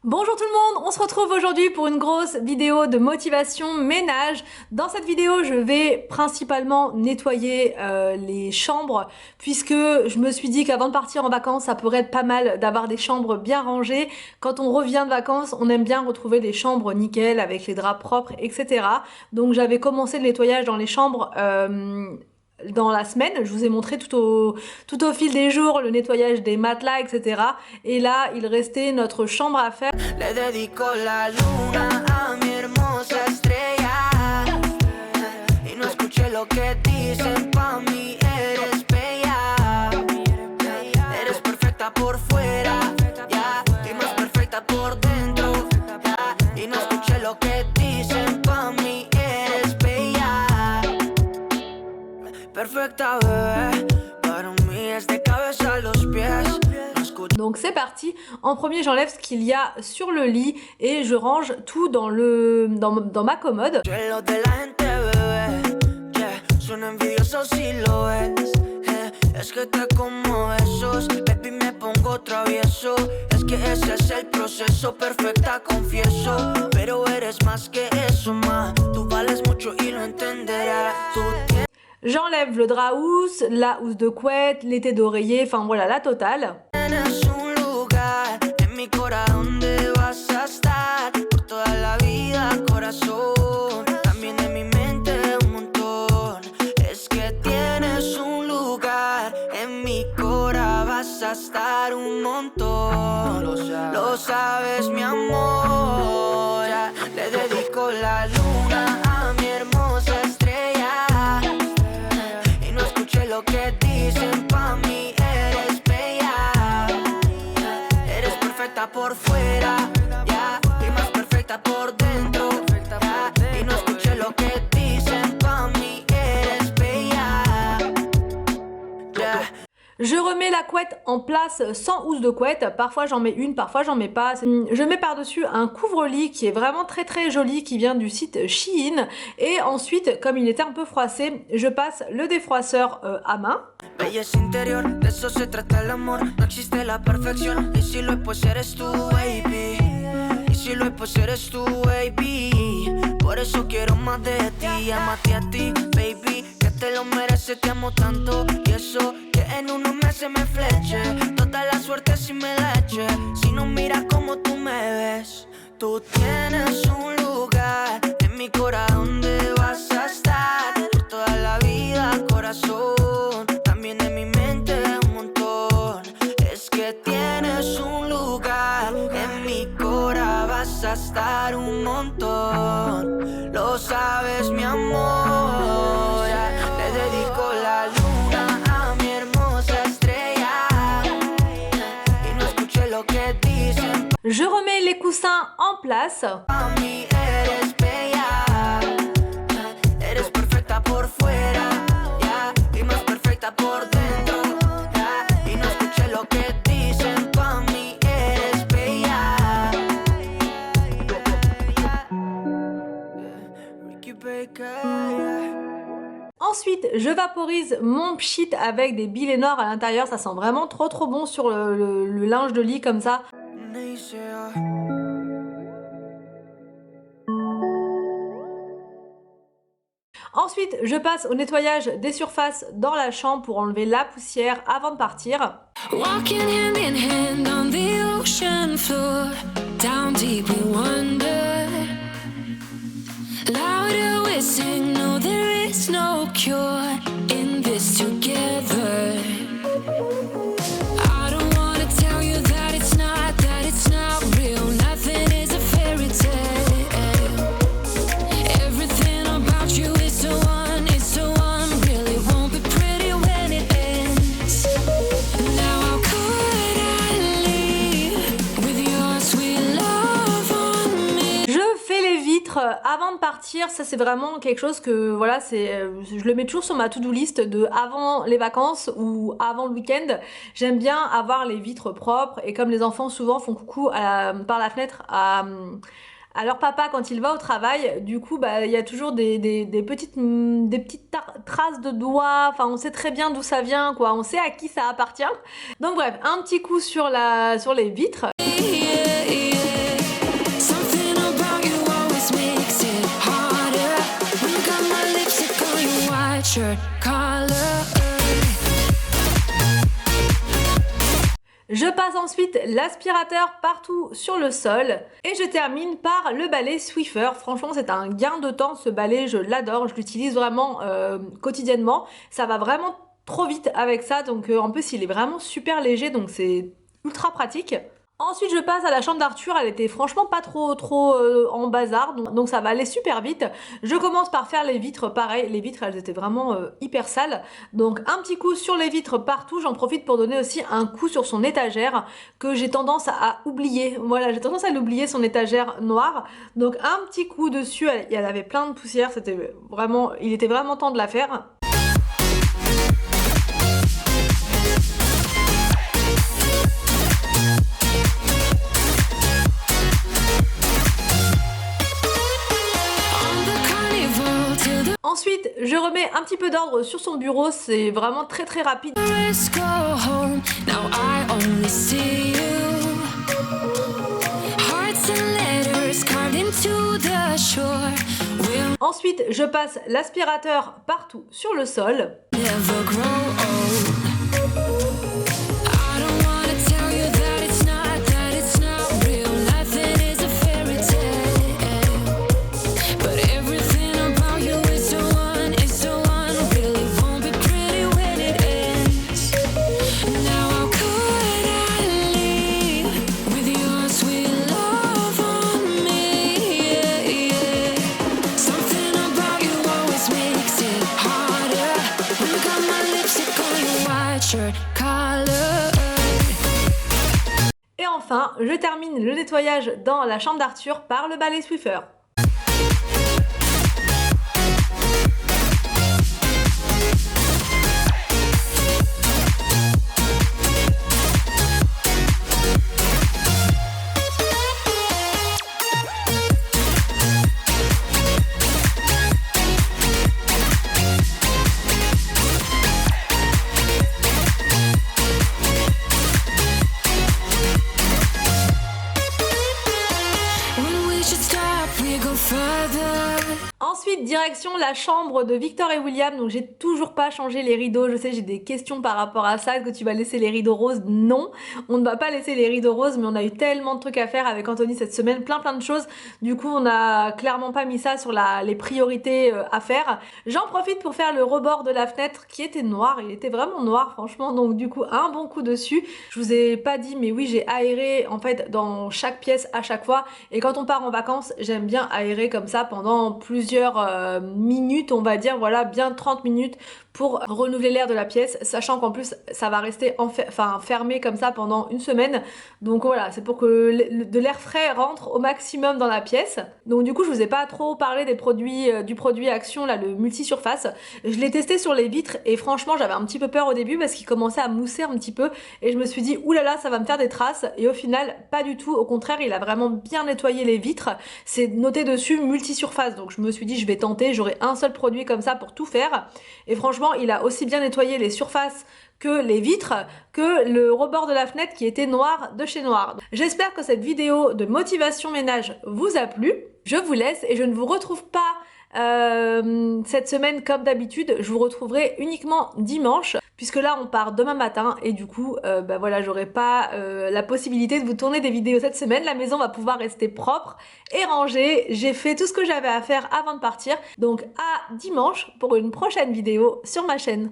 Bonjour tout le monde, on se retrouve aujourd'hui pour une grosse vidéo de motivation ménage. Dans cette vidéo, je vais principalement nettoyer les chambres puisque je me suis dit qu'avant de partir en vacances, ça pourrait être pas mal d'avoir des chambres bien rangées. Quand on revient de vacances, on aime bien retrouver des chambres nickel avec les draps propres, etc. Donc j'avais commencé le nettoyage dans les chambres dans la semaine. Je vous ai montré tout au fil des jours le nettoyage des matelas, etc. Et là, il restait notre chambre à faire. Donc c'est parti. En premier, j'enlève ce qu'il y a sur le lit et je range tout dans ma commode. J'enlève le drap housse, la housse de couette, l'été d'oreiller, enfin voilà la totale. Lo sabes, mi amor. Le dedico la luna a mi hermosa estrella. Y no escuché lo que dicen, pa' mí eres bella. Eres perfecta por fuera, yeah, y más perfecta por dentro, yeah. Y no escuché lo que dicen, pa' mí eres bella, yeah. Je remets la couette en place sans housse de couette, parfois j'en mets une, parfois j'en mets pas. Je mets par-dessus un couvre-lit qui est vraiment très joli, qui vient du site Shein. Et ensuite, comme il était un peu froissé, je passe le défroisseur à main. Belleza interior, de eso se trata el amor. No existe la perfección. Y si lo es, pues eres tú, baby. Y si lo es, pues eres tú, baby. Por eso quiero más de ti, amate a ti, baby. Que te lo mereces, te amo tanto. Y eso que en unos meses me fleche. Toda la suerte si me la eche. Si no miras como tú me ves. Tú tienes un lugar en mi corazón donde vas a estar por toda la vida, corazón. También en mi mente un montón. Es que tienes un lugar en mi corazón, vas a estar un montón. Lo sabes, mi amor. Le dedico la luna a mi hermosa estrella. Y no escuché lo que dicen. Je remets les coussins en place. A mí eres bella. Eres perfecta por fuera, yeah, y más perfecta por dentro, yeah. Y no escuché lo que dicen, pa' mí eres bella. Ricky Baker. Ensuite, je vaporise mon pchit avec des billets noirs à l'intérieur. Ça sent vraiment trop bon sur le linge de lit comme ça. Ensuite, je passe au nettoyage des surfaces dans la chambre pour enlever la poussière avant de partir. Walking hand in hand on the ocean floor, down deep we wander. Louder we sing, no there is no cure in this together. I don't wanna tell you that it's not real. Nothing is a fairy tale. Everything about you is so unreal. It won't be pretty when it ends. Now how could I leave with your sweet love on me? Je fais les vitres avant de partir. Ça c'est vraiment quelque chose que voilà, je le mets toujours sur ma to-do list de avant les vacances ou avant le week-end. J'aime bien avoir les vitres propres et comme les enfants souvent font coucou par la fenêtre à leur papa quand il va au travail, du coup bah il y a toujours des petites traces de doigts, enfin on sait très bien d'où ça vient quoi, on sait à qui ça appartient. Donc bref, un petit coup sur les vitres. Yeah, yeah. Ensuite, l'aspirateur partout sur le sol. Et je termine par le balai Swiffer. Franchement, c'est un gain de temps ce balai, je l'adore, je l'utilise vraiment quotidiennement. Ça va vraiment trop vite avec ça, donc en plus il est vraiment super léger, donc c'est ultra pratique. Ensuite, je passe à la chambre d'Arthur, elle était franchement pas trop en bazar, donc ça va aller super vite. Je commence par faire les vitres, pareil, les vitres elles étaient vraiment hyper sales, donc un petit coup sur les vitres partout, j'en profite pour donner aussi un coup sur son étagère, que j'ai tendance à oublier, voilà, j'ai tendance à l'oublier, son étagère noire, donc un petit coup dessus, elle avait plein de poussière, il était vraiment temps de la faire. Ensuite, je remets un petit peu d'ordre sur son bureau, c'est vraiment très rapide. Ensuite, je passe l'aspirateur partout sur le sol. Et enfin, je termine le nettoyage dans la chambre d'Arthur par le balai Swiffer. Ensuite, direction la chambre de Victor et William, donc j'ai toujours pas changé les rideaux, je sais j'ai des questions par rapport à ça, est-ce que tu vas laisser les rideaux roses? Non, on ne va pas laisser les rideaux roses, mais on a eu tellement de trucs à faire avec Anthony cette semaine, plein de choses, du coup on a clairement pas mis ça sur les priorités à faire. J'en profite pour faire le rebord de la fenêtre qui était noir, il était vraiment noir franchement, donc du coup un bon coup dessus. Je vous ai pas dit, mais oui j'ai aéré en fait dans chaque pièce à chaque fois, et quand on part en vacances, j'aime bien aérer comme ça pendant plusieurs minutes, on va dire, voilà, bien 30 minutes pour renouveler l'air de la pièce, sachant qu'en plus ça va rester fermé comme ça pendant une semaine, donc voilà, c'est pour que de l'air frais rentre au maximum dans la pièce. Donc du coup je vous ai pas trop parlé des produits, du produit Action là, le multi-surface. Je l'ai testé sur les vitres et franchement j'avais un petit peu peur au début parce qu'il commençait à mousser un petit peu et je me suis dit oulala ça va me faire des traces, et au final pas du tout, au contraire il a vraiment bien nettoyé les vitres, c'est noté dessus multi-surface, donc je me suis dit je vais tenter, j'aurai un seul produit comme ça pour tout faire, et franchement il a aussi bien nettoyé les surfaces que les vitres, que le rebord de la fenêtre qui était noir de chez Noir. J'espère que cette vidéo de motivation ménage vous a plu. Je vous laisse et je ne vous retrouve pas cette semaine comme d'habitude, je vous retrouverai uniquement dimanche puisque là on part demain matin et du coup bah voilà, j'aurai pas la possibilité de vous tourner des vidéos cette semaine. La maison va pouvoir rester propre et rangée, j'ai fait tout ce que j'avais à faire avant de partir, donc à dimanche pour une prochaine vidéo sur ma chaîne.